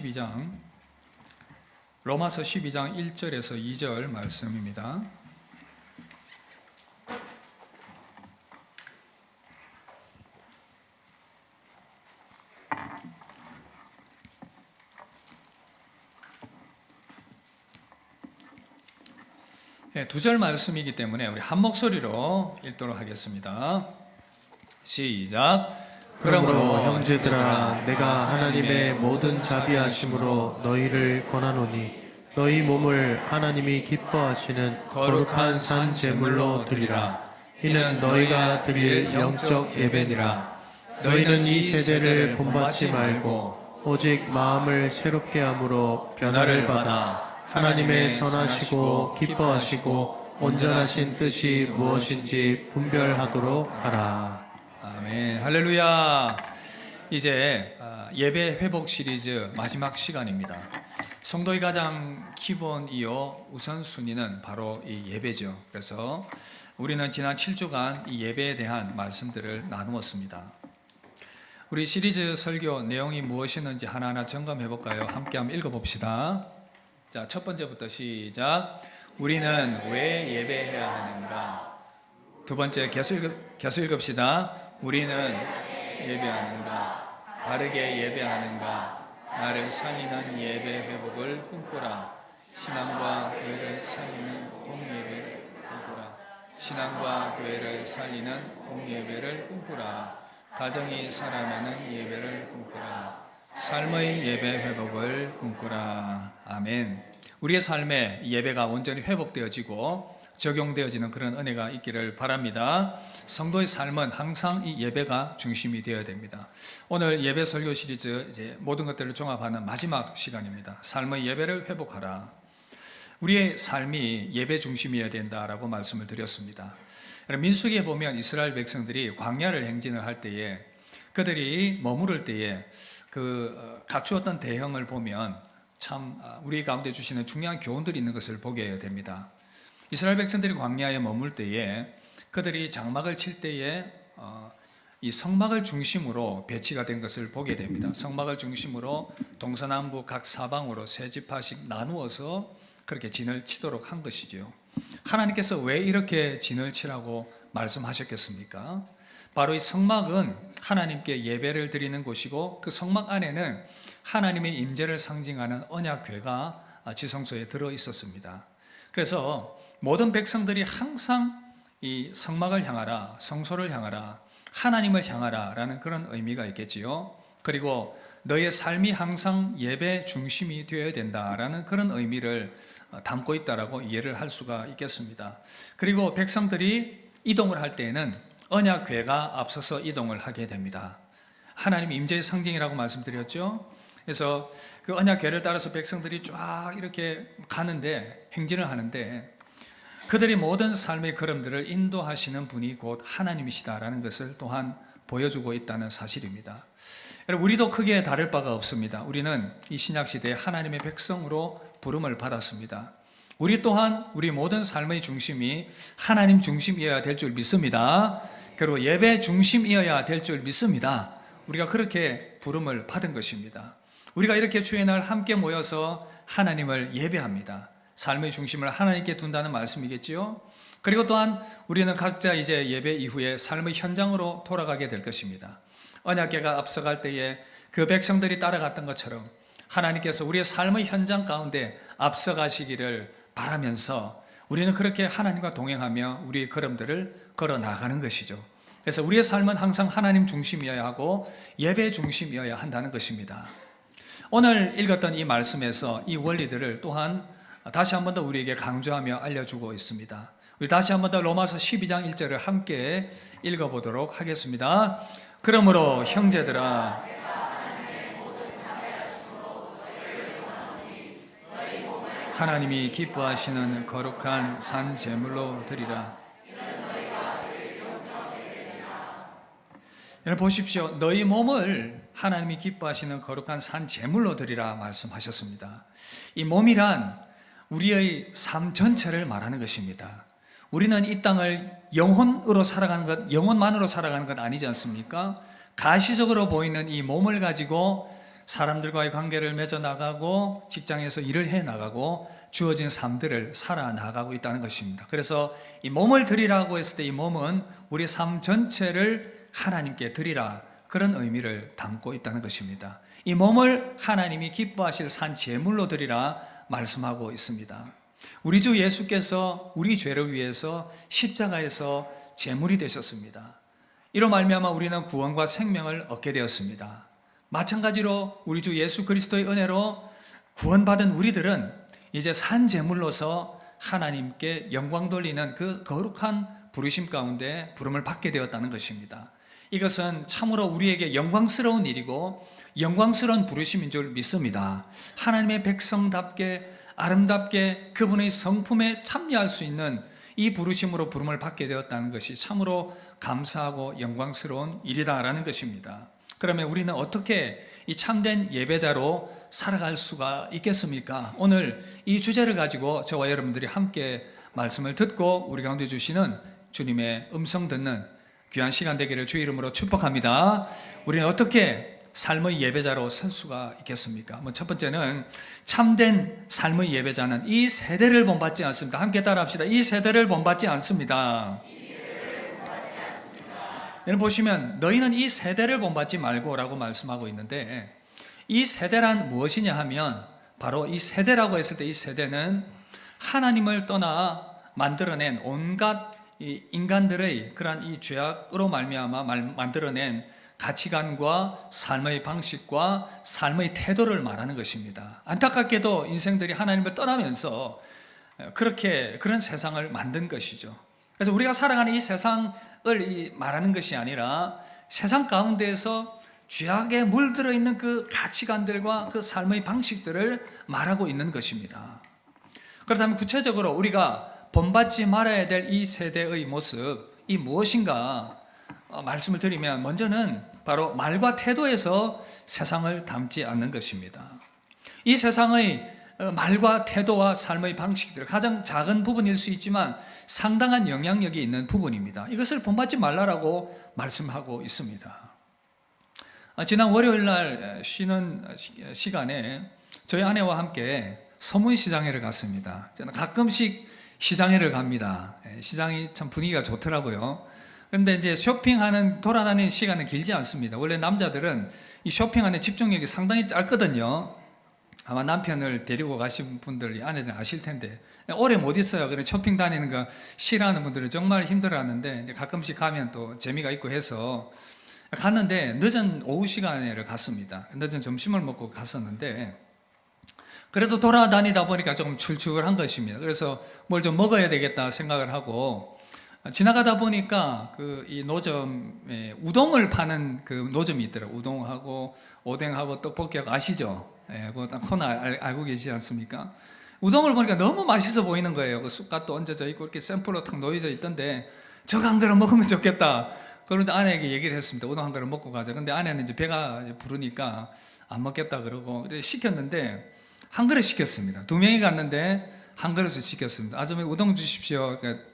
12장 1절에서 2절 말씀입니다. 두 절 말씀이기 때문에 우리 한 목소리로 읽도록 하겠습니다. 시작. 그러므로 형제들아, 내가 하나님의 모든 자비하심으로 너희를 권하노니 너희 몸을 하나님이 기뻐하시는 거룩한 산 제물로 드리라. 이는 너희가 드릴 영적 예배니라. 너희는 이 세대를 본받지 말고 오직 마음을 새롭게 함으로 변화를 받아 하나님의 선하시고 기뻐하시고 온전하신 뜻이 무엇인지 분별하도록 하라. 아멘. 할렐루야. 이제 예배 회복 시리즈 마지막 시간입니다. 성도의 가장 기본이요 우선순위는 바로 이 예배죠. 그래서 우리는 지난 7주간 이 예배에 대한 말씀들을 나누었습니다. 우리 시리즈 설교 내용이 무엇이었는지 하나하나 점검해 볼까요? 함께 한번 읽어봅시다. 자, 첫 번째부터 시작. 우리는 왜 예배해야 하는가? 두 번째 계속 읽읍시다. 우리는 예배하는가? 바르게 예배하는가? 나를 살리는 예배 회복을 꿈꾸라. 신앙과 교회를 살리는 공예배를 꿈꾸라. 신앙과 교회를 살리는 공예배를 꿈꾸라. 가정이 살아나는 예배를 꿈꾸라. 삶의 예배 회복을 꿈꾸라. 아멘. 우리의 삶에 예배가 온전히 회복되어지고 적용되어지는 그런 은혜가 있기를 바랍니다. 성도의 삶은 항상 이 예배가 중심이 되어야 됩니다. 오늘 예배 설교 시리즈 이제 모든 것들을 종합하는 마지막 시간입니다. 삶의 예배를 회복하라. 우리의 삶이 예배 중심이어야 된다라고 말씀을 드렸습니다. 민수기에 보면 이스라엘 백성들이 광야를 행진을 할 때에 그들이 머무를 때에 갖추었던 대형을 보면 참 우리 가운데 주시는 중요한 교훈들이 있는 것을 보게 됩니다. 이스라엘 백성들이 광야에 머물 때에 그들이 장막을 칠 때에 이 성막을 중심으로 배치가 된 것을 보게 됩니다. 성막을 중심으로 동서남북 각 사방으로 세 지파씩 나누어서 그렇게 진을 치도록 한 것이죠. 하나님께서 왜 이렇게 진을 치라고 말씀하셨겠습니까? 바로 이 성막은 하나님께 예배를 드리는 곳이고 그 성막 안에는 하나님의 임재를 상징하는 언약궤가 지성소에 들어 있었습니다. 그래서 모든 백성들이 항상 이 성막을 향하라, 성소를 향하라, 하나님을 향하라 라는 그런 의미가 있겠지요. 그리고 너의 삶이 항상 예배 중심이 되어야 된다라는 그런 의미를 담고 있다라고 이해를 할 수가 있겠습니다. 그리고 백성들이 이동을 할 때에는 언약궤가 앞서서 이동을 하게 됩니다. 하나님 임재의 상징이라고 말씀드렸죠. 그래서 그 언약궤를 따라서 백성들이 쫙 이렇게 가는데, 행진을 하는데 그들이 모든 삶의 걸음들을 인도하시는 분이 곧 하나님이시다라는 것을 또한 보여주고 있다는 사실입니다. 여러분, 우리도 크게 다를 바가 없습니다. 우리는 이 신약시대에 하나님의 백성으로 부름을 받았습니다. 우리 또한 우리 모든 삶의 중심이 하나님 중심이어야 될 줄 믿습니다. 그리고 예배 중심이어야 될 줄 믿습니다. 우리가 그렇게 부름을 받은 것입니다. 우리가 이렇게 주의 날 함께 모여서 하나님을 예배합니다. 삶의 중심을 하나님께 둔다는 말씀이겠지요. 그리고 또한 우리는 각자 이제 예배 이후에 삶의 현장으로 돌아가게 될 것입니다. 언약궤가 앞서갈 때에 그 백성들이 따라갔던 것처럼 하나님께서 우리의 삶의 현장 가운데 앞서가시기를 바라면서 우리는 그렇게 하나님과 동행하며 우리의 걸음들을 걸어 나가는 것이죠. 그래서 우리의 삶은 항상 하나님 중심이어야 하고 예배 중심이어야 한다는 것입니다. 오늘 읽었던 이 말씀에서 이 원리들을 또한 다시 한 번 더 우리에게 강조하며 알려주고 있습니다. 우리 다시 한 번 더 로마서 12장 1절을 함께 읽어보도록 하겠습니다. 그러므로 형제들아, 하나님이 기뻐하시는 거룩한 산 제물로 드리라. 여러분 보십시오. 너희 몸을 하나님이 기뻐하시는 거룩한 산 제물로 드리라 말씀하셨습니다. 이 몸이란 우리의 삶 전체를 말하는 것입니다. 우리는 이 땅을 영혼으로 살아가는 것, 영혼만으로 살아가는 것 아니지 않습니까? 가시적으로 보이는 이 몸을 가지고 사람들과의 관계를 맺어 나가고 직장에서 일을 해 나가고 주어진 삶들을 살아 나가고 있다는 것입니다. 그래서 이 몸을 드리라고 했을 때 이 몸은 우리 삶 전체를 하나님께 드리라, 그런 의미를 담고 있다는 것입니다. 이 몸을 하나님이 기뻐하실 산 제물로 드리라 말씀하고 있습니다. 우리 주 예수께서 우리 죄를 위해서 십자가에서 제물이 되셨습니다. 이로 말미암아 우리는 구원과 생명을 얻게 되었습니다. 마찬가지로 우리 주 예수 그리스도의 은혜로 구원받은 우리들은 이제 산 제물로서 하나님께 영광 돌리는 그 거룩한 부르심 가운데 부름을 받게 되었다는 것입니다. 이것은 참으로 우리에게 영광스러운 일이고 영광스러운 부르심인 줄 믿습니다. 하나님의 백성답게 아름답게 그분의 성품에 참여할 수 있는 이 부르심으로 부름을 받게 되었다는 것이 참으로 감사하고 영광스러운 일이다라는 것입니다. 그러면 우리는 어떻게 이 참된 예배자로 살아갈 수가 있겠습니까? 오늘 이 주제를 가지고 저와 여러분들이 함께 말씀을 듣고 우리 가운데 주시는 주님의 음성 듣는 귀한 시간 되기를 주의 이름으로 축복합니다. 우리는 어떻게 삶의 예배자로 설 수가 있겠습니까? 첫 번째는 참된 삶의 예배자는 이 세대를 본받지 않습니다. 함께 따라합시다. 이 세대를 본받지 않습니다. 여러분 보시면 너희는 이 세대를 본받지 말고 라고 말씀하고 있는데, 이 세대란 무엇이냐 하면 바로 이 세대라고 했을 때 이 세대는 하나님을 떠나 만들어낸 온갖 이 인간들의 그러한 이 죄악으로 말미암아 만들어낸 가치관과 삶의 방식과 삶의 태도를 말하는 것입니다. 안타깝게도 인생들이 하나님을 떠나면서 그런 세상을 만든 것이죠. 그래서 우리가 살아가는 이 세상을 말하는 것이 아니라 세상 가운데에서 죄악에 물들어 있는 그 가치관들과 그 삶의 방식들을 말하고 있는 것입니다. 그렇다면 구체적으로 우리가 본받지 말아야 될 이 세대의 모습, 이 무엇인가 말씀을 드리면, 먼저는 바로 말과 태도에서 세상을 닮지 않는 것입니다. 이 세상의 말과 태도와 삶의 방식들, 가장 작은 부분일 수 있지만 상당한 영향력이 있는 부분입니다. 이것을 본받지 말라라고 말씀하고 있습니다. 지난 월요일 날 쉬는 시간에 저희 아내와 함께 서문시장회를 갔습니다. 저는 가끔씩 시장회를 갑니다. 시장이 참 분위기가 좋더라고요. 그런데 이제 쇼핑하는, 돌아다니는 시간은 길지 않습니다. 원래 남자들은 이 쇼핑하는 집중력이 상당히 짧거든요. 아마 남편을 데리고 가신 분들이 아내들 아실 텐데, 오래 못 있어요. 그래 쇼핑 다니는 거 싫어하는 분들은 정말 힘들어하는데, 이제 가끔씩 가면 또 재미가 있고 해서 갔는데, 늦은 오후 시간에를 갔습니다. 늦은 점심을 먹고 갔었는데, 그래도 돌아다니다 보니까 조금 출출한 것입니다. 그래서 뭘 좀 먹어야 되겠다 생각을 하고 지나가다 보니까 이 노점에 우동을 파는 그 노점이 있더라고요. 우동하고 오뎅하고 떡볶이하고 아시죠? 그거 딱 코너 알고 계시지 않습니까? 우동을 보니까 너무 맛있어 보이는 거예요. 그 쑥갓도 얹어져 있고 이렇게 샘플로 탁 놓여져 있던데, 저거 한 그릇 먹으면 좋겠다. 그런데 아내에게 얘기를 했습니다. 우동 한 그릇 먹고 가자. 근데 아내는 이제 배가 부르니까 안 먹겠다 그러고 시켰는데, 한 그릇 시켰습니다. 2명이 갔는데 한 그릇을 시켰습니다. 아줌마 우동 주십시오. 그러니까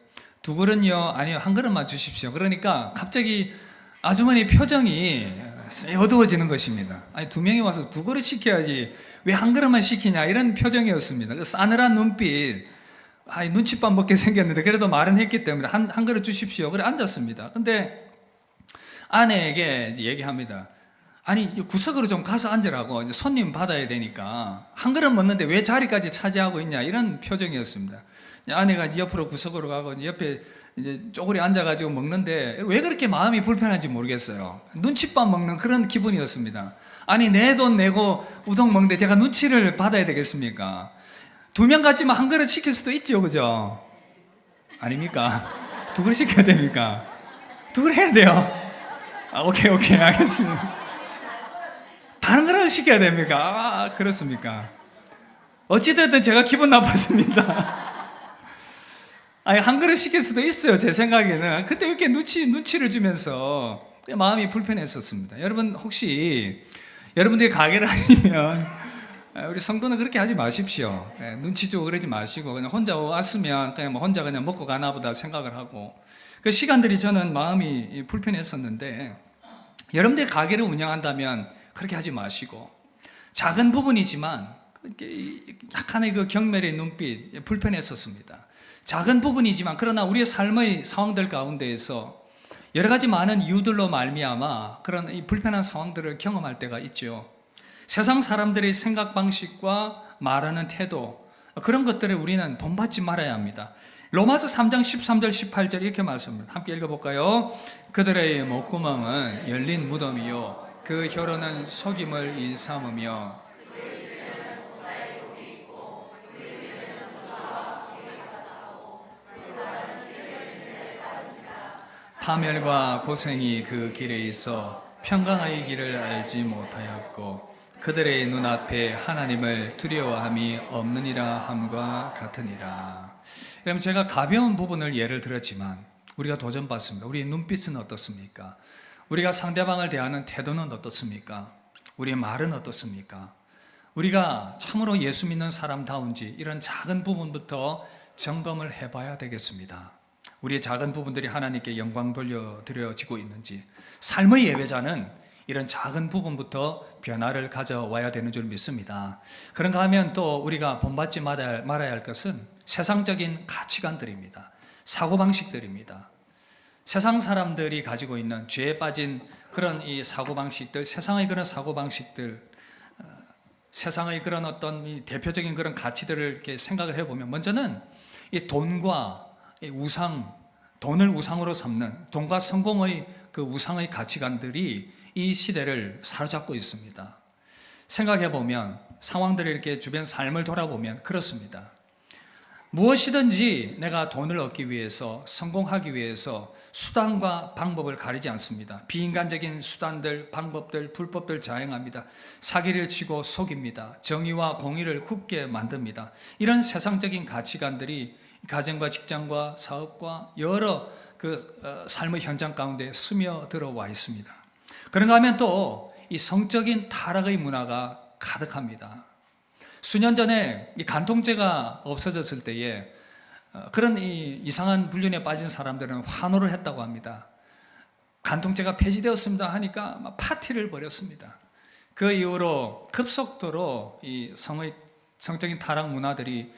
2그릇요? 아니요, 한 그릇만 주십시오. 그러니까 갑자기 아주머니 표정이 어두워지는 것입니다. 아니 2명이 와서 2그릇 시켜야지 왜 한 그릇만 시키냐, 이런 표정이었습니다. 싸늘한 눈빛, 눈칫밥 먹게 생겼는데 그래도 말은 했기 때문에 한 그릇 주십시오. 그래 앉았습니다. 근데 아내에게 이제 얘기합니다. 아니 구석으로 좀 가서 앉으라고, 이제 손님 받아야 되니까 한 그릇 먹는데 왜 자리까지 차지하고 있냐, 이런 표정이었습니다. 아내가 옆으로 구석으로 가고 옆에 이제 쪼그리 앉아가지고 먹는데 왜 그렇게 마음이 불편한지 모르겠어요. 눈칫밥 먹는 그런 기분이었습니다. 아니 내 돈 내고 우동 먹는데 제가 눈치를 받아야 되겠습니까? 2명 같지만 한 그릇 시킬 수도 있죠, 그죠? 아닙니까? 2그릇 시켜야 됩니까? 2그릇 해야 돼요. 오케이 알겠습니다. 다른 거라도 시켜야 됩니까? 그렇습니까? 어찌됐든 제가 기분 나빴습니다. 아니, 한 그릇 시킬 수도 있어요, 제 생각에는. 그때 이렇게 눈치를 주면서 마음이 불편했었습니다. 여러분, 혹시 여러분들이 가게를 하시면 우리 성도는 그렇게 하지 마십시오. 눈치 주고 그러지 마시고 그냥 혼자 왔으면 그냥 혼자 그냥 먹고 가나 보다 생각을 하고, 그 시간들이 저는 마음이 불편했었는데, 여러분들이 가게를 운영한다면 그렇게 하지 마시고, 작은 부분이지만 약간의 그 경멸의 눈빛 불편했었습니다. 작은 부분이지만 그러나 우리의 삶의 상황들 가운데에서 여러 가지 많은 이유들로 말미암아 그런 이 불편한 상황들을 경험할 때가 있죠. 세상 사람들의 생각 방식과 말하는 태도, 그런 것들을 우리는 본받지 말아야 합니다. 로마서 3장 13절 18절 이렇게 말씀합니다. 함께 읽어볼까요? 그들의 목구멍은 열린 무덤이요 그 혀로는 속임을 일삼으며 파멸과 고생이 그 길에 있어 평강의 길을 알지 못하였고 그들의 눈앞에 하나님을 두려워함이 없느니라 함과 같으니라. 여러분, 제가 가벼운 부분을 예를 들었지만 우리가 도전받습니다. 우리의 눈빛은 어떻습니까? 우리가 상대방을 대하는 태도는 어떻습니까? 우리의 말은 어떻습니까? 우리가 참으로 예수 믿는 사람다운지 이런 작은 부분부터 점검을 해봐야 되겠습니다. 우리의 작은 부분들이 하나님께 영광 돌려드려지고 있는지, 삶의 예배자는 이런 작은 부분부터 변화를 가져와야 되는 줄 믿습니다. 그런가 하면 또 우리가 본받지 말아야 할 것은 세상적인 가치관들입니다. 사고방식들입니다. 세상 사람들이 가지고 있는 죄에 빠진 그런 이 사고방식들, 세상의 그런 사고방식들, 세상의 그런 어떤 이 대표적인 그런 가치들을 이렇게 생각을 해보면, 먼저는 이 돈과 이 우상, 돈을 우상으로 삼는, 돈과 성공의 그 우상의 가치관들이 이 시대를 사로잡고 있습니다. 생각해보면, 상황들을 이렇게 주변 삶을 돌아보면 그렇습니다. 무엇이든지 내가 돈을 얻기 위해서, 성공하기 위해서 수단과 방법을 가리지 않습니다. 비인간적인 수단들, 방법들, 불법들 자행합니다. 사기를 치고 속입니다. 정의와 공의를 굽게 만듭니다. 이런 세상적인 가치관들이 가정과 직장과 사업과 여러 그 삶의 현장 가운데 스며들어와 있습니다. 그런가 하면 또 이 성적인 타락의 문화가 가득합니다. 수년 전에 이 간통죄가 없어졌을 때에 그런 이 이상한 불륜에 빠진 사람들은 환호를 했다고 합니다. 간통죄가 폐지되었습니다 하니까 막 파티를 벌였습니다. 그 이후로 급속도로 이 성적인 타락 문화들이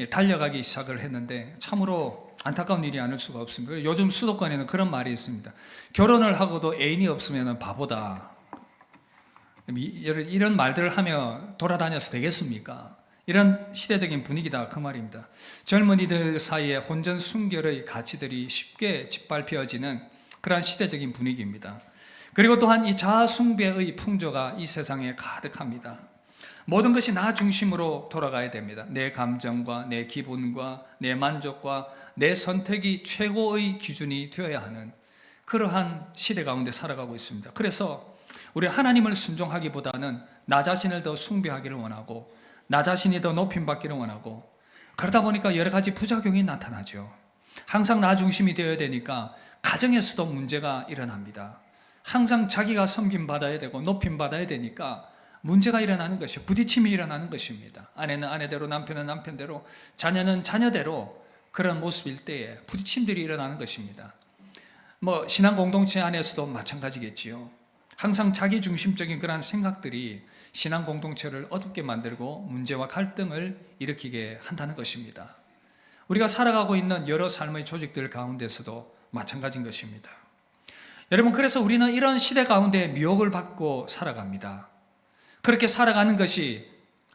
달려가기 시작을 했는데 참으로 안타까운 일이 아닐 수가 없습니다. 요즘 수도권에는 그런 말이 있습니다. 결혼을 하고도 애인이 없으면 바보다. 이런 말들을 하며 돌아다녀서 되겠습니까? 이런 시대적인 분위기다 그 말입니다. 젊은이들 사이에 혼전 순결의 가치들이 쉽게 짓밟혀지는 그러한 시대적인 분위기입니다. 그리고 또한 이 자아 숭배의 풍조가 이 세상에 가득합니다. 모든 것이 나 중심으로 돌아가야 됩니다. 내 감정과 내 기분과 내 만족과 내 선택이 최고의 기준이 되어야 하는 그러한 시대 가운데 살아가고 있습니다. 그래서 우리 하나님을 순종하기보다는 나 자신을 더 숭배하기를 원하고 나 자신이 더 높임받기를 원하고, 그러다 보니까 여러 가지 부작용이 나타나죠. 항상 나 중심이 되어야 되니까 가정에서도 문제가 일어납니다. 항상 자기가 섬김받아야 되고 높임받아야 되니까 문제가 일어나는 것이요, 부딪힘이 일어나는 것입니다. 아내는 아내대로, 남편은 남편대로, 자녀는 자녀대로 그런 모습일 때에 부딪힘들이 일어나는 것입니다. 신앙 공동체 안에서도 마찬가지겠지요. 항상 자기 중심적인 그런 생각들이 신앙 공동체를 어둡게 만들고 문제와 갈등을 일으키게 한다는 것입니다. 우리가 살아가고 있는 여러 삶의 조직들 가운데서도 마찬가지인 것입니다. 여러분, 그래서 우리는 이런 시대 가운데 미혹을 받고 살아갑니다. 그렇게 살아가는 것이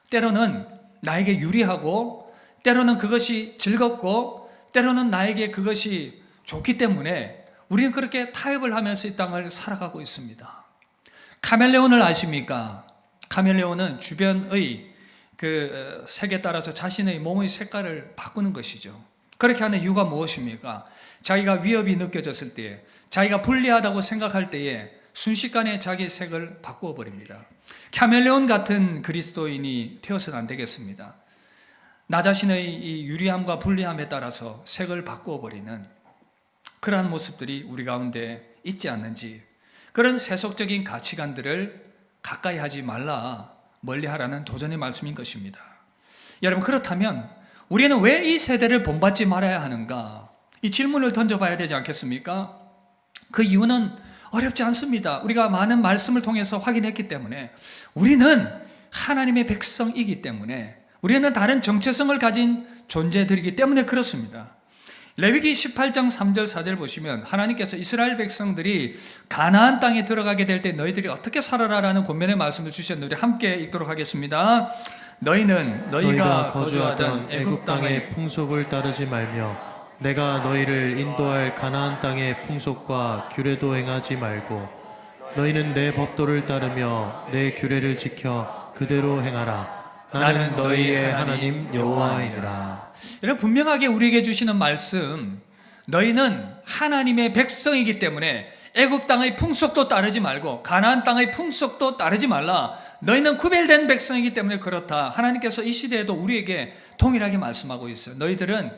때로는 나에게 유리하고, 때로는 그것이 즐겁고, 때로는 나에게 그것이 좋기 때문에 우리는 그렇게 타협을 하면서 이 땅을 살아가고 있습니다. 카멜레온을 아십니까? 카멜레온은 주변의 그 색에 따라서 자신의 몸의 색깔을 바꾸는 것이죠. 그렇게 하는 이유가 무엇입니까? 자기가 위협이 느껴졌을 때에, 자기가 불리하다고 생각할 때에 순식간에 자기 색을 바꾸어 버립니다. 카멜레온 같은 그리스도인이 되어서는 안 되겠습니다. 나 자신의 이 유리함과 불리함에 따라서 색을 바꾸어 버리는 그러한 모습들이 우리 가운데 있지 않는지, 그런 세속적인 가치관들을 가까이 하지 말라, 멀리 하라는 도전의 말씀인 것입니다. 여러분, 그렇다면 우리는 왜 이 세대를 본받지 말아야 하는가? 이 질문을 던져봐야 되지 않겠습니까? 그 이유는 어렵지 않습니다. 우리가 많은 말씀을 통해서 확인했기 때문에 우리는 하나님의 백성이기 때문에, 우리는 다른 정체성을 가진 존재들이기 때문에 그렇습니다. 레위기 18장 3절 4절 보시면 하나님께서 이스라엘 백성들이 가나안 땅에 들어가게 될 때 너희들이 어떻게 살아라라는 권면의 말씀을 주셨는데 함께 읽도록 하겠습니다. 너희는 너희가 거주하던 애굽 땅의 풍속을 따르지 말며 내가 너희를 인도할 가나안 땅의 풍속과 규례도 행하지 말고 너희는 내 법도를 따르며 내 규례를 지켜 그대로 행하라. 나는 너희의 하나님 여호와이니라. 여러분, 분명하게 우리에게 주시는 말씀, 너희는 하나님의 백성이기 때문에 애굽 땅의 풍속도 따르지 말고 가나안 땅의 풍속도 따르지 말라. 너희는 구별된 백성이기 때문에 그렇다. 하나님께서 이 시대에도 우리에게 동일하게 말씀하고 있어요. 너희들은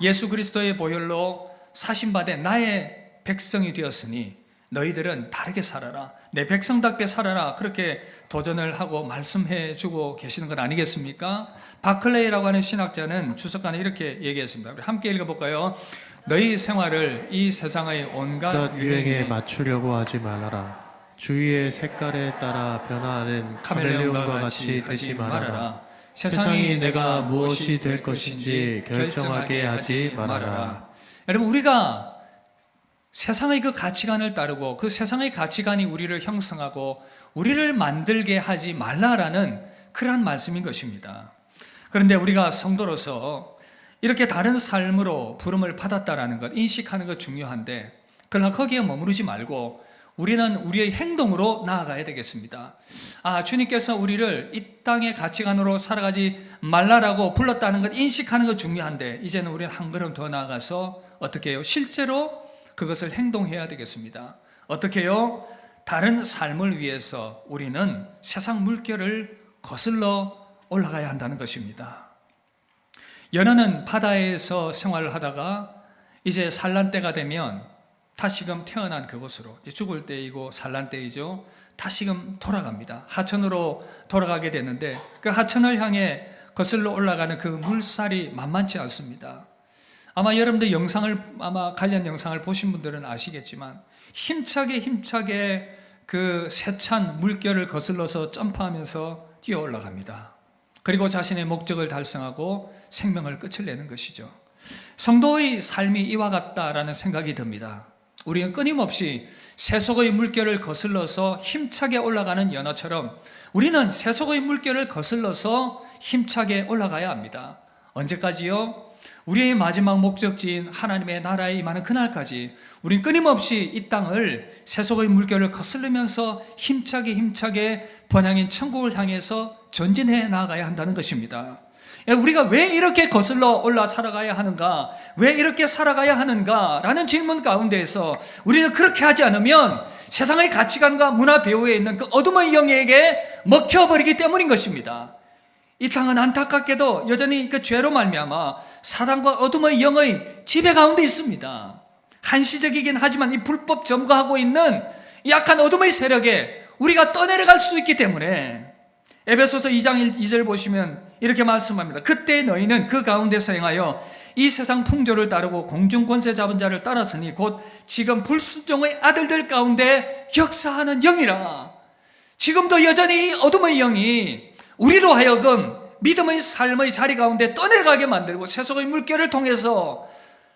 예수 그리스도의 보혈로 사심받은 나의 백성이 되었으니 너희들은 다르게 살아라. 내 백성답게 살아라. 그렇게 도전을 하고 말씀해 주고 계시는 건 아니겠습니까? 바클레이라고 하는 신학자는 주석가는 이렇게 얘기했습니다. 우리 함께 읽어볼까요? 너희 생활을 이 세상의 온갖 유행에 맞추려고 하지 말아라. 주위의 색깔에 따라 변화하는 카멜레온과 같이 되지 말아라. 세상이 내가 무엇이 될 것인지 결정하게 하지 말아라. 여러분, 우리가 세상의 그 가치관을 따르고 그 세상의 가치관이 우리를 형성하고 우리를 만들게 하지 말라라는 그러한 말씀인 것입니다. 그런데 우리가 성도로서 이렇게 다른 삶으로 부름을 받았다라는 것, 인식하는 것 중요한데, 그러나 거기에 머무르지 말고 우리는 우리의 행동으로 나아가야 되겠습니다. 주님께서 우리를 이 땅의 가치관으로 살아가지 말라라고 불렀다는 것 인식하는 것 중요한데, 이제는 우리는 한 걸음 더 나아가서 어떻게 해요? 실제로 그것을 행동해야 되겠습니다. 어떻게 해요? 다른 삶을 위해서 우리는 세상 물결을 거슬러 올라가야 한다는 것입니다. 연어는 바다에서 생활을 하다가 이제 산란 때가 되면 다시금 태어난 그곳으로, 이제 죽을 때이고 산란 때이죠, 다시금 돌아갑니다. 하천으로 돌아가게 되는데 그 하천을 향해 거슬러 올라가는 그 물살이 만만치 않습니다. 아마 여러분들 관련 영상을 보신 분들은 아시겠지만 힘차게 그 세찬 물결을 거슬러서 점프하면서 뛰어 올라갑니다. 그리고 자신의 목적을 달성하고 생명을 끝을 내는 것이죠. 성도의 삶이 이와 같다라는 생각이 듭니다. 우리는 끊임없이 세속의 물결을 거슬러서 힘차게 올라가는 연어처럼 우리는 세속의 물결을 거슬러서 힘차게 올라가야 합니다. 언제까지요? 우리의 마지막 목적지인 하나님의 나라에 임하는 그날까지 우리는 끊임없이 이 땅을 세속의 물결을 거슬리면서 힘차게 번향인 천국을 향해서 전진해 나아가야 한다는 것입니다. 우리가 왜 이렇게 거슬러 올라 살아가야 하는가? 왜 이렇게 살아가야 하는가? 라는 질문 가운데에서 우리는 그렇게 하지 않으면 세상의 가치관과 문화 배후에 있는 그 어둠의 영에게 먹혀버리기 때문인 것입니다. 이 땅은 안타깝게도 여전히 그 죄로 말미암아 사단과 어둠의 영의 지배 가운데 있습니다. 한시적이긴 하지만 이 불법 점거하고 있는 약한 어둠의 세력에 우리가 떠내려갈 수 있기 때문에 에베소서 2장 2절 보시면 이렇게 말씀합니다. 그때 너희는 그 가운데서 행하여 이 세상 풍조를 따르고 공중 권세 잡은 자를 따랐으니 곧 지금 불순종의 아들들 가운데 역사하는 영이라. 지금도 여전히 어둠의 영이 우리로 하여금 믿음의 삶의 자리 가운데 떠내려가게 만들고 세속의 물결을 통해서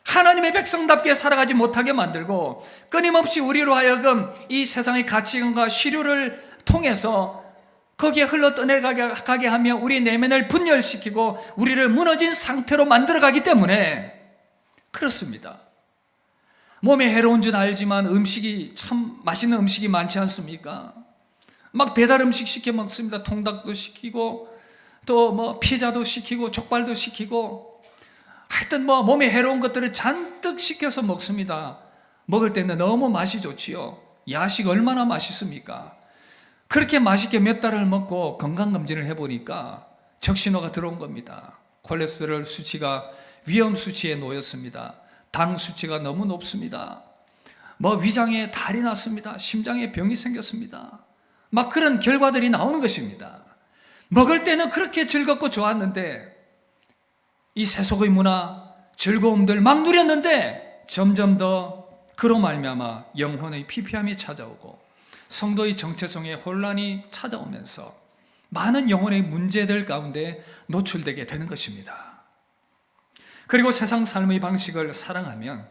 하나님의 백성답게 살아가지 못하게 만들고 끊임없이 우리로 하여금 이 세상의 가치관과 시류를 통해서 거기에 흘러 떠내가게 하며 우리 내면을 분열시키고 우리를 무너진 상태로 만들어가기 때문에 그렇습니다. 몸에 해로운 줄 알지만 음식이 참 맛있는 음식이 많지 않습니까? 막 배달 음식 시켜 먹습니다. 통닭도 시키고 또 피자도 시키고 족발도 시키고 하여튼 몸에 해로운 것들을 잔뜩 시켜서 먹습니다. 먹을 때는 너무 맛이 좋지요. 야식 얼마나 맛있습니까? 그렇게 맛있게 몇 달을 먹고 건강검진을 해보니까 적신호가 들어온 겁니다. 콜레스테롤 수치가 위험 수치에 놓였습니다. 당 수치가 너무 높습니다. 위장에 탈이 났습니다. 심장에 병이 생겼습니다. 막 그런 결과들이 나오는 것입니다. 먹을 때는 그렇게 즐겁고 좋았는데 이 세속의 문화, 즐거움들 막 누렸는데 점점 더 그로 말미암아 영혼의 피폐함이 찾아오고 성도의 정체성에 혼란이 찾아오면서 많은 영혼의 문제들 가운데 노출되게 되는 것입니다. 그리고 세상 삶의 방식을 사랑하면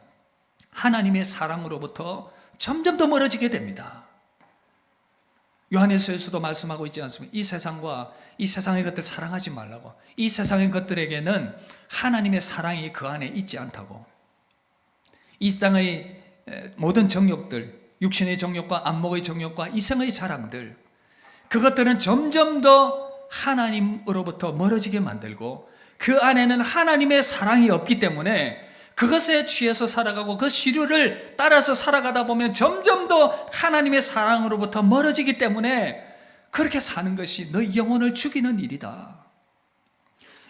하나님의 사랑으로부터 점점 더 멀어지게 됩니다. 요한일서에서도 말씀하고 있지 않습니까? 이 세상과 이 세상의 것들 사랑하지 말라고. 이 세상의 것들에게는 하나님의 사랑이 그 안에 있지 않다고. 이 땅의 모든 정욕들, 육신의 정욕과 안목의 정욕과 이성의 자랑들, 그것들은 점점 더 하나님으로부터 멀어지게 만들고 그 안에는 하나님의 사랑이 없기 때문에 그것에 취해서 살아가고 그 시류를 따라서 살아가다 보면 점점 더 하나님의 사랑으로부터 멀어지기 때문에 그렇게 사는 것이 너희 영혼을 죽이는 일이다.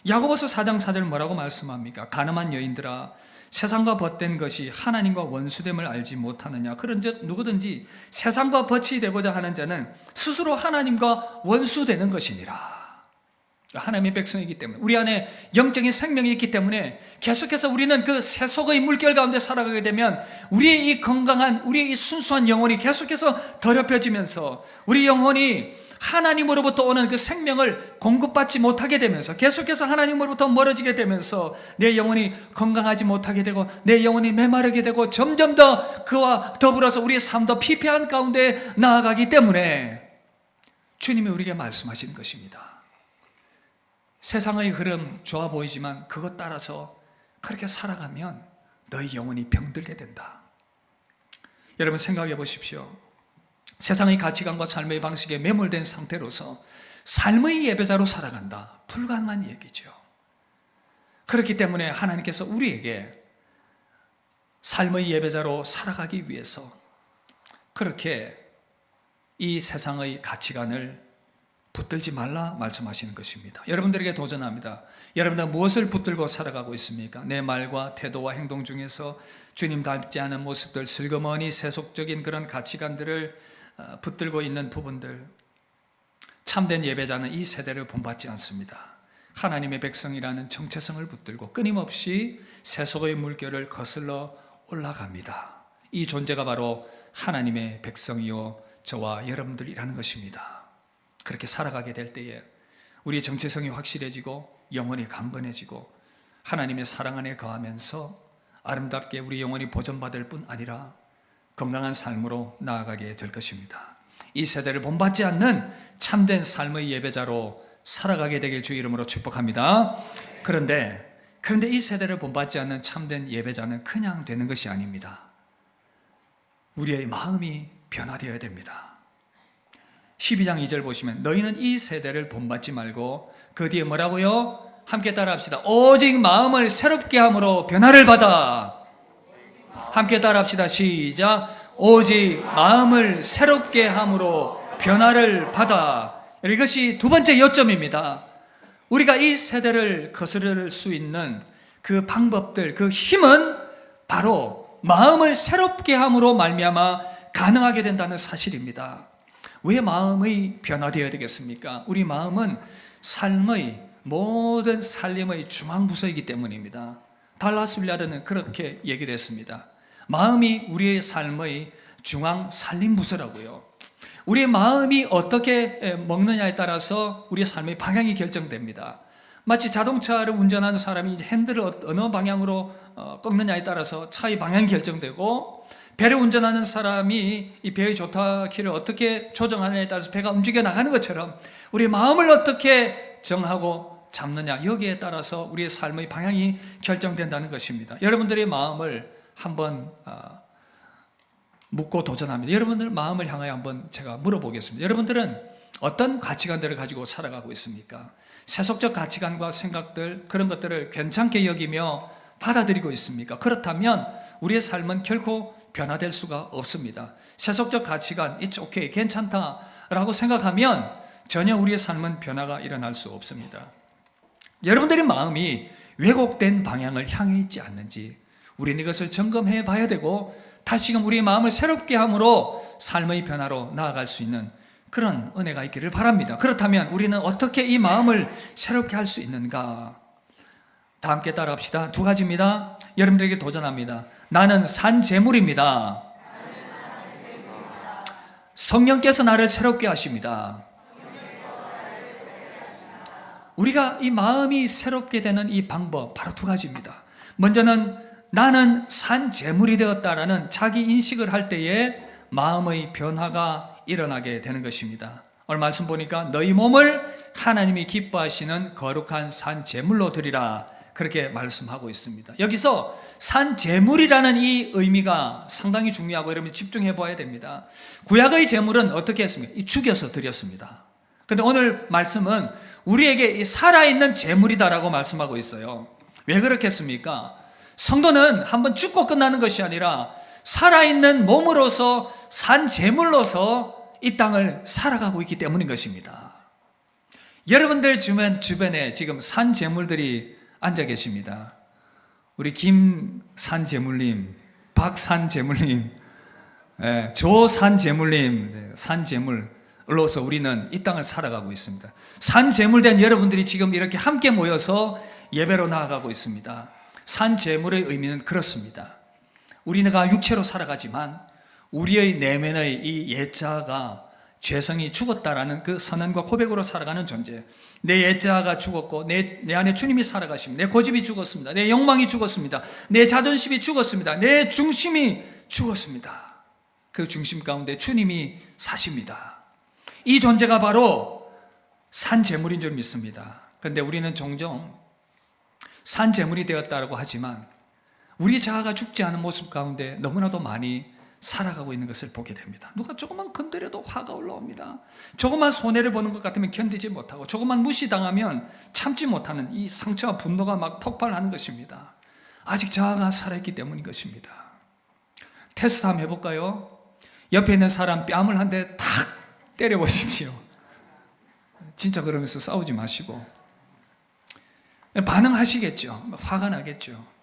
야고보서 4장 4절 뭐라고 말씀합니까? 가늠한 여인들아, 세상과 벗된 것이 하나님과 원수됨을 알지 못하느냐. 그런즉 누구든지 세상과 벗이 되고자 하는 자는 스스로 하나님과 원수되는 것이니라. 하나님의 백성이기 때문에, 우리 안에 영적인 생명이 있기 때문에 계속해서 우리는 그 세속의 물결 가운데 살아가게 되면 우리의 이 건강한, 우리의 이 순수한 영혼이 계속해서 더럽혀지면서 우리 영혼이 하나님으로부터 오는 그 생명을 공급받지 못하게 되면서 계속해서 하나님으로부터 멀어지게 되면서 내 영혼이 건강하지 못하게 되고 내 영혼이 메마르게 되고 점점 더 그와 더불어서 우리의 삶도 피폐한 가운데 나아가기 때문에 주님이 우리에게 말씀하시는 것입니다. 세상의 흐름 좋아 보이지만 그것 따라서 그렇게 살아가면 너희 영혼이 병들게 된다. 여러분 생각해 보십시오. 세상의 가치관과 삶의 방식에 매몰된 상태로서 삶의 예배자로 살아간다. 불가능한 얘기죠. 그렇기 때문에 하나님께서 우리에게 삶의 예배자로 살아가기 위해서 그렇게 이 세상의 가치관을 붙들지 말라 말씀하시는 것입니다. 여러분들에게 도전합니다. 여러분들 무엇을 붙들고 살아가고 있습니까? 내 말과 태도와 행동 중에서 주님 닮지 않은 모습들, 슬그머니 세속적인 그런 가치관들을 붙들고 있는 부분들, 참된 예배자는 이 세대를 본받지 않습니다. 하나님의 백성이라는 정체성을 붙들고 끊임없이 세속의 물결을 거슬러 올라갑니다. 이 존재가 바로 하나님의 백성이요 저와 여러분들이라는 것입니다. 그렇게 살아가게 될 때에 우리의 정체성이 확실해지고 영혼이 강건해지고 하나님의 사랑 안에 거하면서 아름답게 우리 영혼이 보존받을 뿐 아니라 건강한 삶으로 나아가게 될 것입니다. 이 세대를 본받지 않는 참된 삶의 예배자로 살아가게 되길 주 이름으로 축복합니다. 그런데 이 세대를 본받지 않는 참된 예배자는 그냥 되는 것이 아닙니다. 우리의 마음이 변화되어야 됩니다. 12장 2절 보시면 너희는 이 세대를 본받지 말고 그 뒤에 뭐라고요? 함께 따라합시다. 오직 마음을 새롭게 함으로 변화를 받아. 함께 따라합시다. 시작. 오직 마음을 새롭게 함으로 변화를 받아. 이것이 두 번째 요점입니다. 우리가 이 세대를 거스를 수 있는 그 방법들, 그 힘은 바로 마음을 새롭게 함으로 말미암아 가능하게 된다는 사실입니다. 왜 마음이 변화되어야 되겠습니까? 우리 마음은 삶의 모든 살림의 중앙부서이기 때문입니다. 달라스 윌라드는 그렇게 얘기를 했습니다. 마음이 우리의 삶의 중앙 살림부서라고요. 우리의 마음이 어떻게 먹느냐에 따라서 우리의 삶의 방향이 결정됩니다. 마치 자동차를 운전하는 사람이 핸들을 어느 방향으로 꺾느냐에 따라서 차의 방향이 결정되고, 배를 운전하는 사람이 이 배의 조타키를 어떻게 조정하느냐에 따라서 배가 움직여 나가는 것처럼 우리의 마음을 어떻게 정하고 잡느냐, 여기에 따라서 우리의 삶의 방향이 결정된다는 것입니다. 여러분들의 마음을 한번 묻고 도전합니다. 여러분들 마음을 향하여 한번 제가 물어보겠습니다. 여러분들은 어떤 가치관들을 가지고 살아가고 있습니까? 세속적 가치관과 생각들, 그런 것들을 괜찮게 여기며 받아들이고 있습니까? 그렇다면 우리의 삶은 결코 변화될 수가 없습니다. 세속적 가치관, it's okay, 괜찮다라고 생각하면 전혀 우리의 삶은 변화가 일어날 수 없습니다. 여러분들의 마음이 왜곡된 방향을 향해 있지 않는지 우리는 이것을 점검해 봐야 되고, 다시금 우리의 마음을 새롭게 함으로 삶의 변화로 나아갈 수 있는 그런 은혜가 있기를 바랍니다. 그렇다면 우리는 어떻게 이 마음을 새롭게 할 수 있는가? 다 함께 따라합시다. 두 가지입니다. 여러분들에게 도전합니다. 나는 산 제물입니다. 성령께서 나를 새롭게 하십니다. 우리가 이 마음이 새롭게 되는 이 방법 바로 두 가지입니다. 먼저는 나는 산 제물이 되었다라는 자기 인식을 할 때에 마음의 변화가 일어나게 되는 것입니다. 오늘 말씀 보니까 너희 몸을 하나님이 기뻐하시는 거룩한 산 제물로 드리라, 그렇게 말씀하고 있습니다. 여기서 산 제물이라는 이 의미가 상당히 중요하고 여러분 집중해 봐야 됩니다. 구약의 제물은 어떻게 했습니까? 죽여서 드렸습니다. 그런데 오늘 말씀은 우리에게 살아있는 제물이다라고 말씀하고 있어요. 왜 그렇겠습니까? 성도는 한번 죽고 끝나는 것이 아니라 살아있는 몸으로서 산 제물로서 이 땅을 살아가고 있기 때문인 것입니다. 여러분들 주변에 지금 산 제물들이 앉아 계십니다. 우리 김산 제물님, 박산 제물님, 조산 제물님, 산 제물로서 우리는 이 땅을 살아가고 있습니다. 산 제물된 여러분들이 지금 이렇게 함께 모여서 예배로 나아가고 있습니다. 산 제물의 의미는 그렇습니다. 우리가 육체로 살아가지만 우리의 내면의 이 옛자가 죄성이 죽었다라는 그 선언과 고백으로 살아가는 존재. 내 옛자가 죽었고 내 안에 주님이 살아가십니다. 내 고집이 죽었습니다. 내 욕망이 죽었습니다. 내 자존심이 죽었습니다. 내 중심이 죽었습니다. 그 중심 가운데 주님이 사십니다. 이 존재가 바로 산 제물인 줄 믿습니다. 그런데 우리는 종종 산 제물이 되었다고 하지만 우리 자아가 죽지 않은 모습 가운데 너무나도 많이 살아가고 있는 것을 보게 됩니다. 누가 조금만 건드려도 화가 올라옵니다. 조금만 손해를 보는 것 같으면 견디지 못하고 조금만 무시당하면 참지 못하는 이 상처와 분노가 막 폭발하는 것입니다. 아직 자아가 살아있기 때문인 것입니다. 테스트 한번 해볼까요? 옆에 있는 사람 뺨을 한 대 탁 때려보십시오. 진짜 그러면서 싸우지 마시고 반응하시겠죠. 화가 나겠죠.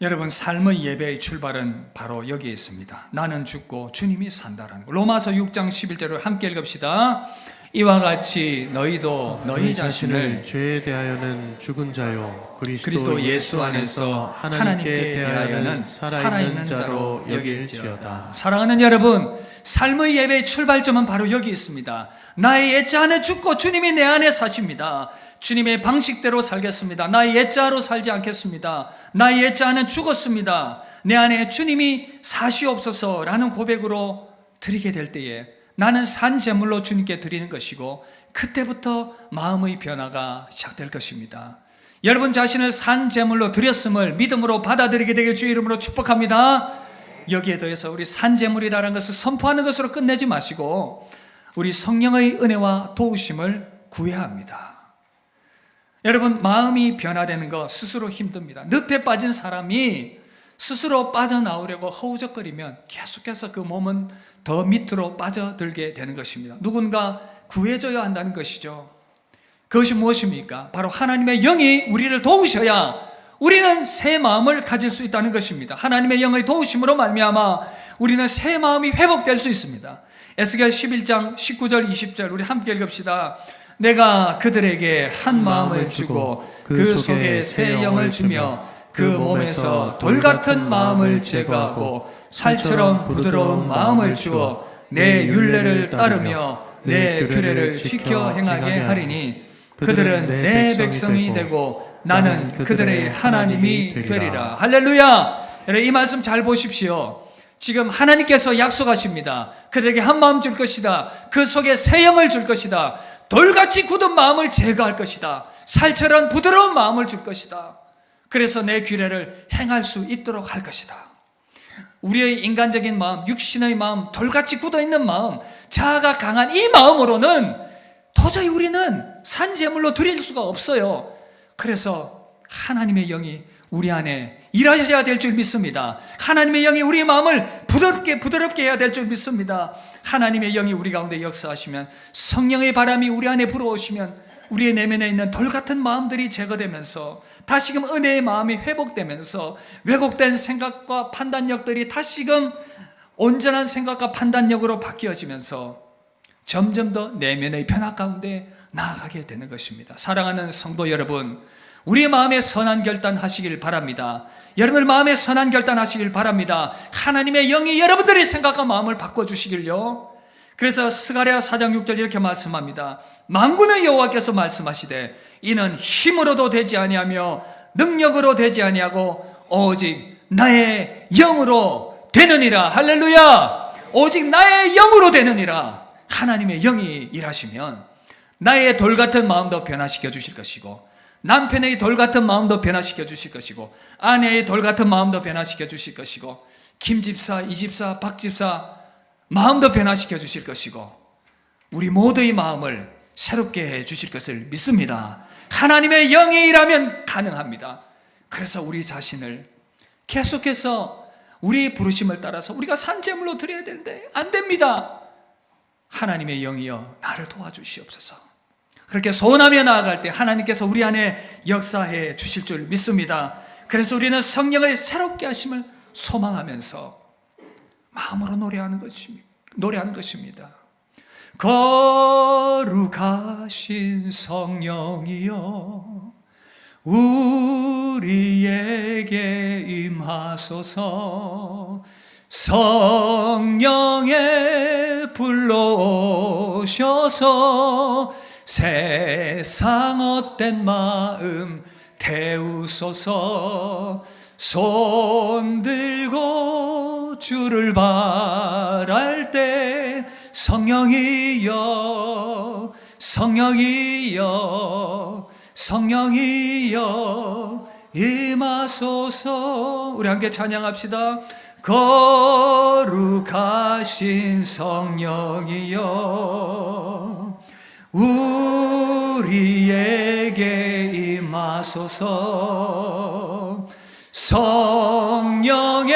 여러분, 삶의 예배의 출발은 바로 여기에 있습니다. 나는 죽고 주님이 산다라는 거. 로마서 6장 11절을 함께 읽읍시다. 이와 같이 너희도 너희 자신을 죄에 대하여는 죽은 자요 그리스도 예수 안에서 하나님께 대하여는 살아있는 자로 여길지어다. 사랑하는 여러분, 삶의 예배의 출발점은 바로 여기 있습니다. 나의 옛자 안에 죽고 주님이 내 안에 사십니다. 주님의 방식대로 살겠습니다. 나의 옛자로 살지 않겠습니다. 나의 옛자는 죽었습니다. 내 안에 주님이 사시옵소서라는 고백으로 드리게 될 때에 나는 산 제물로 주님께 드리는 것이고 그때부터 마음의 변화가 시작될 것입니다. 여러분 자신을 산 제물로 드렸음을 믿음으로 받아들이게 되길 주의 이름으로 축복합니다. 여기에 더해서 우리 산 제물이라는 것을 선포하는 것으로 끝내지 마시고 우리 성령의 은혜와 도우심을 구해야 합니다. 여러분, 마음이 변화되는 거 스스로 힘듭니다. 늪에 빠진 사람이 스스로 빠져나오려고 허우적거리면 계속해서 그 몸은 더 밑으로 빠져들게 되는 것입니다. 누군가 구해줘야 한다는 것이죠. 그것이 무엇입니까? 바로 하나님의 영이 우리를 도우셔야 우리는 새 마음을 가질 수 있다는 것입니다. 하나님의 영의 도우심으로 말미암아 우리는 새 마음이 회복될 수 있습니다. 에스겔 11장 19절 20절 우리 함께 읽읍시다. 내가 그들에게 한 마음을 주고 그 속에 새 영을 주며 그 몸에서 돌같은 마음을 제거하고 살처럼 부드러운 마음을 주어 내 율례를 따르며 내 규례를 지켜 행하게 하리니 그들은 내 백성이 되고 나는 그들의 하나님이 되리라. 할렐루야. 여러분, 이 말씀 잘 보십시오. 지금 하나님께서 약속하십니다. 그들에게 한 마음 줄 것이다. 그 속에 새 영을 줄 것이다. 돌같이 굳은 마음을 제거할 것이다. 살처럼 부드러운 마음을 줄 것이다. 그래서 내 규례를 행할 수 있도록 할 것이다. 우리의 인간적인 마음, 육신의 마음, 돌같이 굳어있는 마음, 자아가 강한 이 마음으로는 도저히 우리는 산제물로 드릴 수가 없어요. 그래서 하나님의 영이 우리 안에 일하셔야 될 줄 믿습니다. 하나님의 영이 우리의 마음을 부드럽게 해야 될 줄 믿습니다. 하나님의 영이 우리 가운데 역사하시면, 성령의 바람이 우리 안에 불어오시면 우리의 내면에 있는 돌같은 마음들이 제거되면서 다시금 은혜의 마음이 회복되면서 왜곡된 생각과 판단력들이 다시금 온전한 생각과 판단력으로 바뀌어지면서 점점 더 내면의 변화 가운데 나아가게 되는 것입니다. 사랑하는 성도 여러분, 우리의 마음에 선한 결단 하시길 바랍니다. 여러분의 마음에 선한 결단 하시길 바랍니다. 하나님의 영이 여러분들의 생각과 마음을 바꿔주시길요. 그래서 스가랴 4장 6절 이렇게 말씀합니다. 만군의 여호와께서 말씀하시되 이는 힘으로도 되지 아니하며 능력으로 되지 아니하고 오직 나의 영으로 되느니라. 할렐루야. 오직 나의 영으로 되느니라. 하나님의 영이 일하시면 나의 돌 같은 마음도 변화시켜 주실 것이고, 남편의 돌 같은 마음도 변화시켜 주실 것이고, 아내의 돌 같은 마음도 변화시켜 주실 것이고, 김 집사, 이 집사, 박 집사 마음도 변화시켜 주실 것이고, 우리 모두의 마음을 새롭게 해 주실 것을 믿습니다. 하나님의 영이 일하면 가능합니다. 그래서 우리 자신을 계속해서 우리 부르심을 따라서 우리가 산제물로 드려야 되는데 안 됩니다. 하나님의 영이여 나를 도와주시옵소서. 그렇게 소원하며 나아갈 때 하나님께서 우리 안에 역사해 주실 줄 믿습니다. 그래서 우리는 성령의 새롭게 하심을 소망하면서 마음으로 노래하는 것입니다. 거룩하신 성령이여 우리에게 임하소서. 성령에 불러오셔서 세상 헛된 마음 태우소서. 손 들고 주를 바랄 때 성령이여 성령이여 성령이여 임하소서. 우리 함께 찬양합시다. 거룩하신 성령이여 우리에게 임하소서. 성령에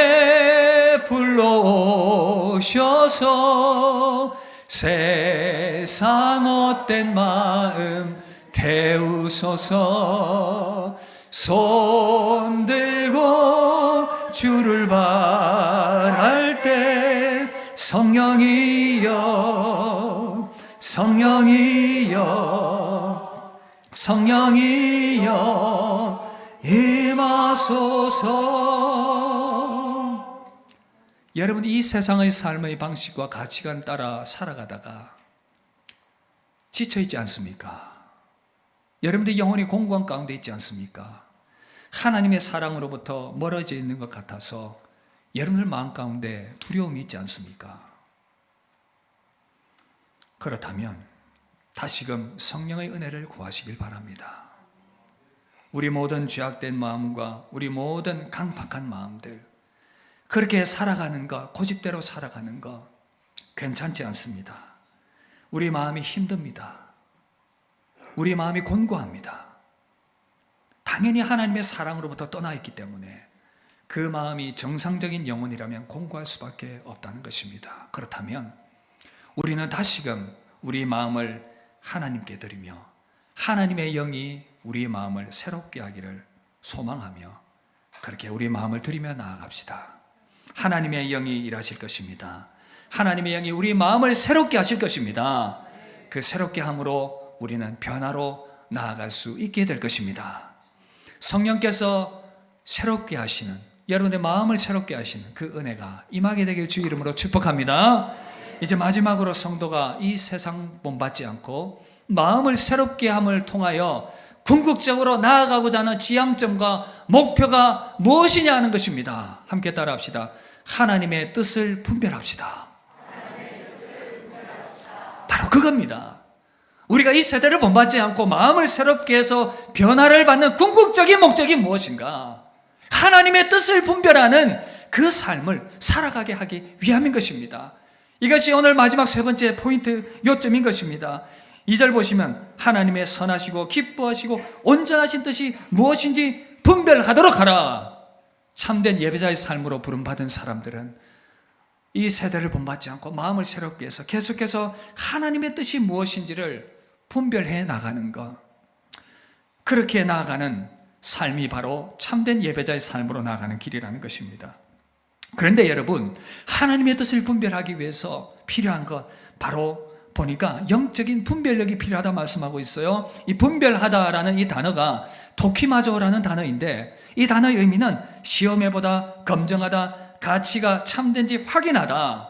불러오셔서 세상 헛된 마음 태우소서. 손 들고 주를 바랄 때 성령이여 성령이여 성령이여 임하소서. 여러분, 이 세상의 삶의 방식과 가치관 따라 살아가다가 지쳐있지 않습니까? 여러분들 영혼이 공고한 가운데 있지 않습니까? 하나님의 사랑으로부터 멀어져 있는 것 같아서 여러분들 마음 가운데 두려움이 있지 않습니까? 그렇다면 다시금 성령의 은혜를 구하시길 바랍니다. 우리 모든 죄악된 마음과 우리 모든 강팍한 마음들, 그렇게 살아가는 것, 고집대로 살아가는 것 괜찮지 않습니다. 우리 마음이 힘듭니다. 우리 마음이 곤고합니다. 당연히 하나님의 사랑으로부터 떠나 있기 때문에 그 마음이 정상적인 영혼이라면 곤고할 수밖에 없다는 것입니다. 그렇다면 우리는 다시금 우리 마음을 하나님께 드리며 하나님의 영이 우리 마음을 새롭게 하기를 소망하며 그렇게 우리 마음을 드리며 나아갑시다. 하나님의 영이 일하실 것입니다. 하나님의 영이 우리 마음을 새롭게 하실 것입니다. 그 새롭게 함으로 우리는 변화로 나아갈 수 있게 될 것입니다. 성령께서 새롭게 하시는, 여러분의 마음을 새롭게 하시는 그 은혜가 임하게 되길 주 이름으로 축복합니다. 이제 마지막으로 성도가 이 세상 본받지 않고 마음을 새롭게 함을 통하여 궁극적으로 나아가고자 하는 지향점과 목표가 무엇이냐 하는 것입니다. 함께 따라합시다. 하나님의 뜻을 분별합시다. 바로 그겁니다. 우리가 이 세대를 본받지 않고 마음을 새롭게 해서 변화를 받는 궁극적인 목적이 무엇인가? 하나님의 뜻을 분별하는 그 삶을 살아가게 하기 위함인 것입니다. 이것이 오늘 마지막 세 번째 포인트 요점인 것입니다. 2절 보시면 하나님의 선하시고 기뻐하시고 온전하신 뜻이 무엇인지 분별하도록 하라. 참된 예배자의 삶으로 부름받은 사람들은 이 세대를 본받지 않고 마음을 새롭게 해서 계속해서 하나님의 뜻이 무엇인지를 분별해 나가는 것, 그렇게 나아가는 삶이 바로 참된 예배자의 삶으로 나아가는 길이라는 것입니다. 그런데 여러분, 하나님의 뜻을 분별하기 위해서 필요한 것 바로 보니까 영적인 분별력이 필요하다 말씀하고 있어요. 이 분별하다라는 이 단어가 도키마조라는 단어인데 이 단어의 의미는 시험해보다, 검증하다, 가치가 참된지 확인하다.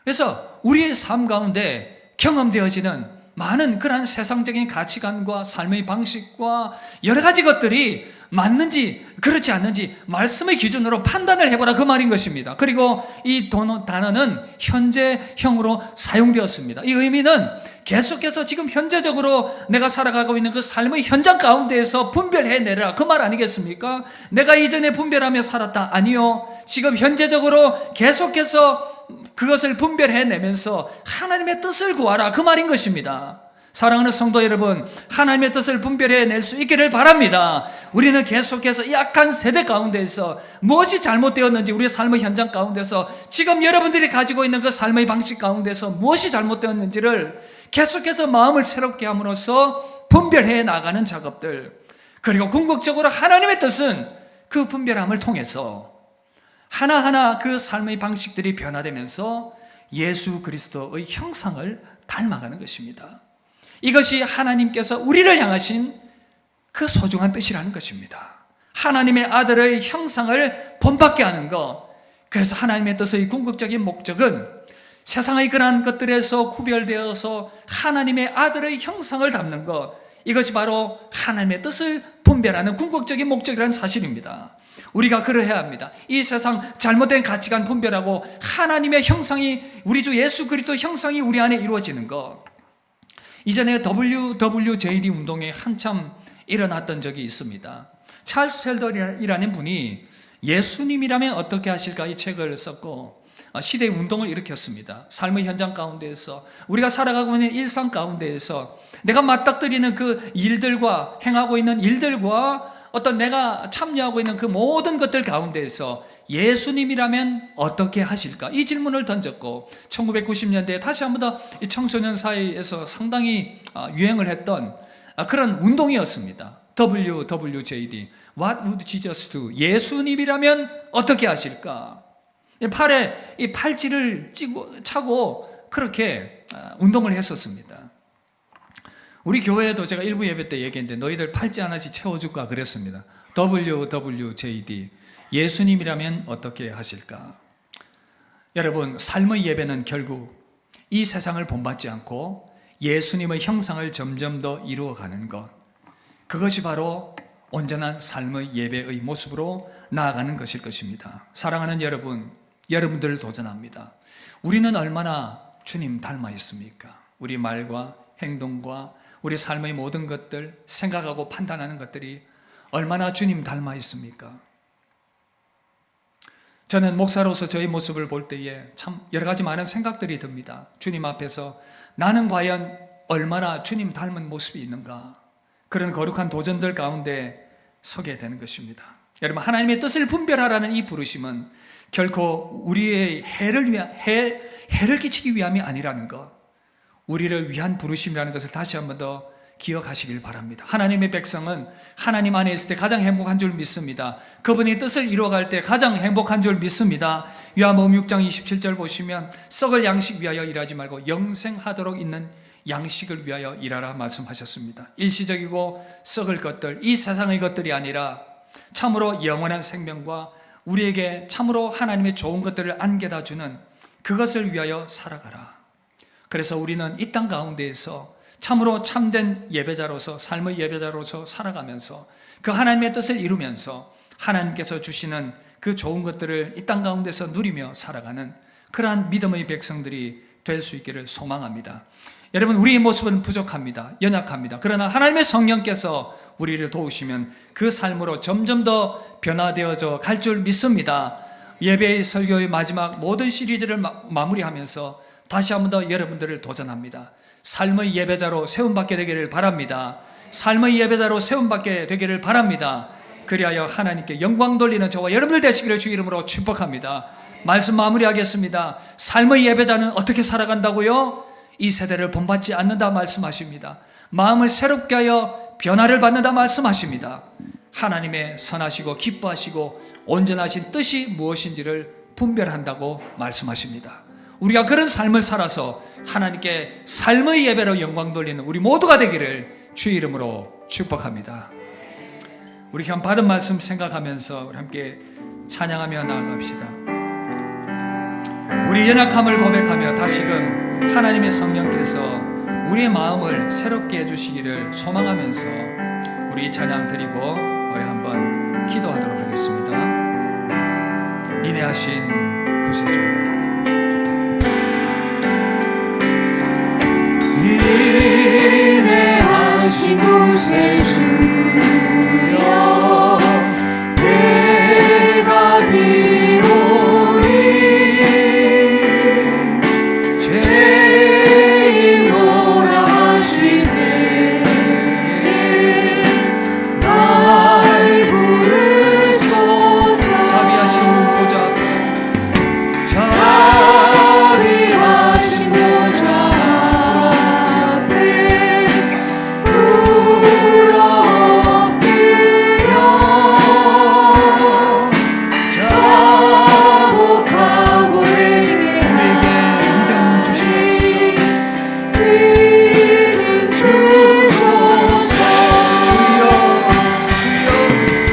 그래서 우리의 삶 가운데 경험되어지는 많은 그러한 세상적인 가치관과 삶의 방식과 여러 가지 것들이 맞는지 그렇지 않는지 말씀의 기준으로 판단을 해보라, 그 말인 것입니다. 그리고 이 단어는 현재형으로 사용되었습니다. 이 의미는 계속해서 지금 현재적으로 내가 살아가고 있는 그 삶의 현장 가운데에서 분별해내라, 그 말 아니겠습니까? 내가 이전에 분별하며 살았다? 아니요. 지금 현재적으로 계속해서 그것을 분별해내면서 하나님의 뜻을 구하라, 그 말인 것입니다. 사랑하는 성도 여러분, 하나님의 뜻을 분별해낼 수 있기를 바랍니다. 우리는 계속해서 이 악한 세대 가운데에서 무엇이 잘못되었는지, 우리의 삶의 현장 가운데서 지금 여러분들이 가지고 있는 그 삶의 방식 가운데서 무엇이 잘못되었는지를 계속해서 마음을 새롭게 함으로써 분별해 나가는 작업들, 그리고 궁극적으로 하나님의 뜻은 그 분별함을 통해서 하나하나 그 삶의 방식들이 변화되면서 예수 그리스도의 형상을 닮아가는 것입니다. 이것이 하나님께서 우리를 향하신 그 소중한 뜻이라는 것입니다. 하나님의 아들의 형상을 본받게 하는 것. 그래서 하나님의 뜻의 궁극적인 목적은 세상의 그러한 것들에서 구별되어서 하나님의 아들의 형상을 담는 것, 이것이 바로 하나님의 뜻을 분별하는 궁극적인 목적이라는 사실입니다. 우리가 그러해야 합니다. 이 세상 잘못된 가치관 분별하고 하나님의 형상이, 우리 주 예수 그리스도 형상이 우리 안에 이루어지는 것. 이전에 WWJD 운동에 한참 일어났던 적이 있습니다. 찰스 셀더이라는 분이 예수님이라면 어떻게 하실까, 이 책을 썼고 시대의 운동을 일으켰습니다. 삶의 현장 가운데에서, 우리가 살아가고 있는 일상 가운데에서 내가 맞닥뜨리는 그 일들과 행하고 있는 일들과 어떤 내가 참여하고 있는 그 모든 것들 가운데에서 예수님이라면 어떻게 하실까, 이 질문을 던졌고 1990년대에 다시 한 번 더 이 청소년 사이에서 상당히 유행을 했던 그런 운동이었습니다. WWJD, What would Jesus do? 예수님이라면 어떻게 하실까? 팔에 이 팔찌를 차고 그렇게 운동을 했었습니다. 우리 교회에도 제가 일부 예배 때 얘기했는데 너희들 팔찌 하나씩 채워줄까 그랬습니다. WWJD, 예수님이라면 어떻게 하실까? 여러분, 삶의 예배는 결국 이 세상을 본받지 않고 예수님의 형상을 점점 더 이루어가는 것, 그것이 바로 온전한 삶의 예배의 모습으로 나아가는 것일 것입니다. 사랑하는 여러분, 여러분들을 도전합니다. 우리는 얼마나 주님 닮아 있습니까? 우리 말과 행동과 우리 삶의 모든 것들, 생각하고 판단하는 것들이 얼마나 주님 닮아 있습니까? 저는 목사로서 저의 모습을 볼 때에 참 여러 가지 많은 생각들이 듭니다. 주님 앞에서 나는 과연 얼마나 주님 닮은 모습이 있는가, 그런 거룩한 도전들 가운데 서게 되는 것입니다. 여러분, 하나님의 뜻을 분별하라는 이 부르심은 결코 우리의 해를 끼치기 위함이 아니라는 것, 우리를 위한 부르심이라는 것을 다시 한 번 더 기억하시길 바랍니다. 하나님의 백성은 하나님 안에 있을 때 가장 행복한 줄 믿습니다. 그분의 뜻을 이루어갈 때 가장 행복한 줄 믿습니다. 요한복음 6장 27절 보시면 썩을 양식 위하여 일하지 말고 영생하도록 있는 양식을 위하여 일하라 말씀하셨습니다. 일시적이고 썩을 것들, 이 세상의 것들이 아니라 참으로 영원한 생명과 우리에게 참으로 하나님의 좋은 것들을 안겨다 주는 그것을 위하여 살아가라. 그래서 우리는 이 땅 가운데에서 참으로 참된 예배자로서, 삶의 예배자로서 살아가면서 그 하나님의 뜻을 이루면서 하나님께서 주시는 그 좋은 것들을 이 땅 가운데서 누리며 살아가는 그러한 믿음의 백성들이 될 수 있기를 소망합니다. 여러분, 우리의 모습은 부족합니다. 연약합니다. 그러나 하나님의 성령께서 우리를 도우시면 그 삶으로 점점 더 변화되어져 갈 줄 믿습니다. 예배의 설교의 마지막 모든 시리즈를 마무리하면서 다시 한 번 더 여러분들을 도전합니다. 삶의 예배자로 세움받게 되기를 바랍니다. 삶의 예배자로 세움받게 되기를 바랍니다. 그리하여 하나님께 영광 돌리는 저와 여러분들 되시기를 주 이름으로 축복합니다. 말씀 마무리하겠습니다. 삶의 예배자는 어떻게 살아간다고요? 이 세대를 본받지 않는다 말씀하십니다. 마음을 새롭게 하여 변화를 받는다 말씀하십니다. 하나님의 선하시고 기뻐하시고 온전하신 뜻이 무엇인지를 분별한다고 말씀하십니다. 우리가 그런 삶을 살아서 하나님께 삶의 예배로 영광 돌리는 우리 모두가 되기를 주 이름으로 축복합니다. 우리 현 받은 말씀 생각하면서 우리 함께 찬양하며 나아갑시다. 우리 연약함을 고백하며 다시금 하나님의 성령께서 우리의 마음을 새롭게 해주시기를 소망하면서 우리 찬양 드리고 우리 한번 기도하도록 하겠습니다. 인내하신 구세주여, 인내하신 구세주여, 내가 비오니 죄인 원하실 때에 날 부르소서. 자비하신 보좌 앞에, 자비하신 보좌 앞에 엎드려 자복하고 우리에게 믿음 주시옵소서. 주소서. 주여, 주여,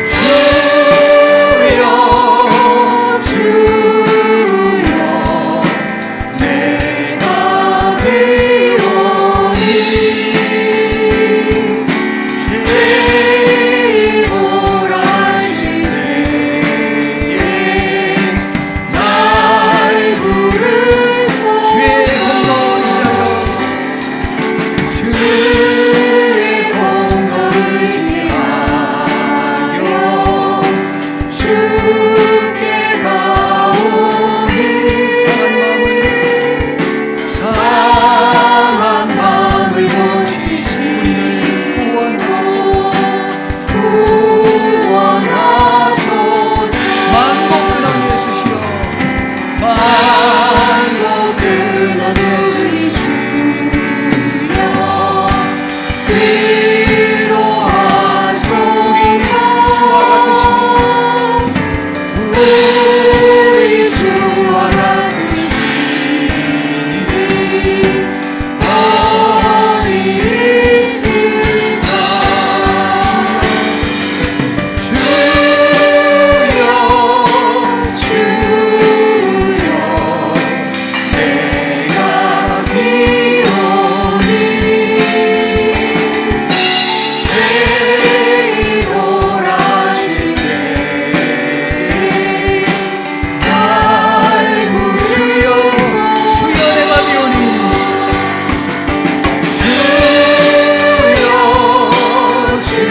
주여, 주여, 내가 비오니 죄인 원하실 때에 날 부르소서. 주의 공로 의지하여, 주의 공로 의지하여 주께 가오니 상한 마음을 고치시 우리를 구원하소서. 구원하소서. 만국 근원 예수시여, 만국 근원 예수시여, 위로하소서. 우리 주와 같으시니 어디 있을까. 주여, 주여, 내가 비오니 죄인 원하실 때에 날 주여, 주여, 내가 비오니 주여, 주여,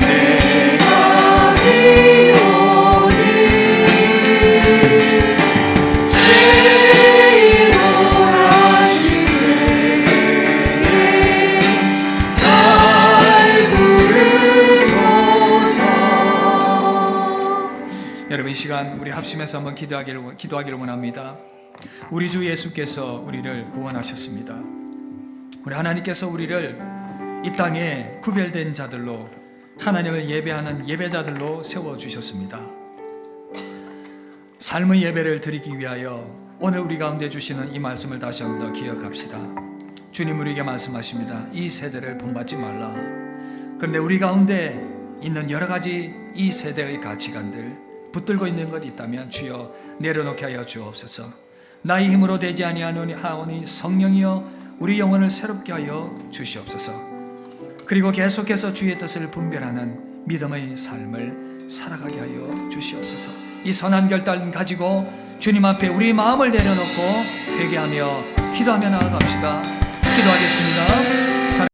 내가 비오니 죄인 원하실 때에 날 부르소서. 여러분, 이 시간 우리 합심해서 한번 기도하기를 원합니다. 우리 주 예수께서 우리를 구원하셨습니다. 우리 하나님께서 우리를 이 땅에 구별된 자들로, 하나님을 예배하는 예배자들로 세워주셨습니다. 삶의 예배를 드리기 위하여 오늘 우리 가운데 주시는 이 말씀을 다시 한 번 더 기억합시다. 주님 우리에게 말씀하십니다. 이 세대를 본받지 말라. 그런데 우리 가운데 있는 여러 가지 이 세대의 가치관들 붙들고 있는 것 있다면 주여 내려놓게 하여 주옵소서. 나의 힘으로 되지 아니하오니 성령이여 우리 영혼을 새롭게 하여 주시옵소서. 그리고 계속해서 주의 뜻을 분별하는 믿음의 삶을 살아가게 하여 주시옵소서. 이 선한 결단 가지고 주님 앞에 우리 마음을 내려놓고 회개하며 기도하며 나아갑시다. 기도하겠습니다.